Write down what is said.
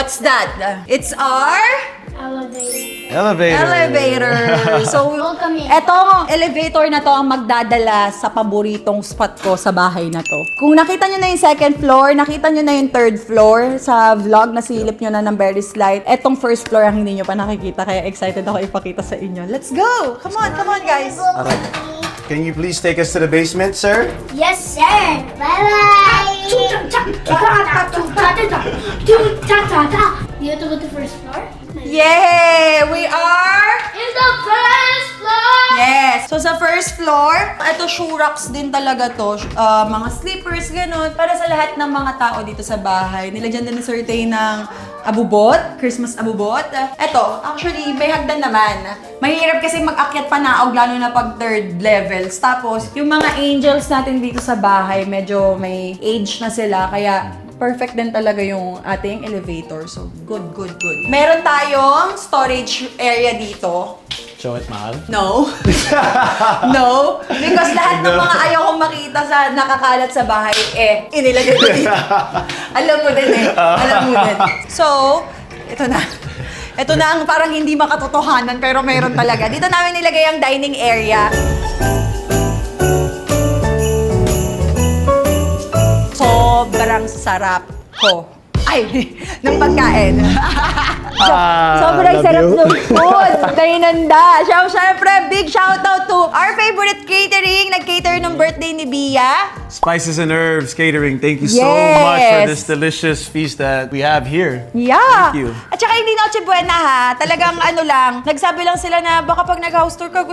What's that? It's our Elevator. elevator. So, Welcome in. etong elevator na to ang magdadala sa paboritong spot ko sa bahay na to. Kung nakita nyo na yung second floor, nakita nyo na yung third floor sa vlog na silip nyo na ng very slight. Etong first floor ang hindi nyo pa nakikita, kaya excited ako ipakita sa inyo. Let's go! Come on guys! Can you please take us to the basement, sir? Yes, sir. Bye-bye. You have to go to first floor? Yay! We are... In the first floor! Yes! So sa first floor, ito shoe racks din talaga to. Mga slippers, ganun. Para sa lahat ng mga tao dito sa bahay. Nilagyan din ni Sir Tay ng abubot, Christmas abubot. Ito, actually, may hagdan naman. Mahirap kasi mag-akyat panaog, lalo na pag third levels. Tapos, yung mga angels natin dito sa bahay, medyo may age na sila. Kaya, perfect din talaga yung ating elevator. So, good. Meron tayong storage area dito. Show it, mahal. No. No. Because lahat ng mga ayaw kong makita sa nakakalat sa bahay, inilagay ko dito. Alam mo din eh. Alam mo din. So, ito na. Ito na ang parang hindi makatotohanan pero meron talaga. Dito namin nilagay ang dining area. Sobrang sarap ko. Ay, ng pagkain. Sobrang love sarap you. ng food. Kainanda. Siyempre, big shoutout to our favorite catering. Nag-cater ng birthday ni Bia. Spices and Herbs Catering, thank you so Yes. much for this delicious feast that we have here. Yeah. Thank you. At saka hindi Noche Buena ha. Talagang ano lang, nagsabi lang sila na baka pag nag-house tour ka,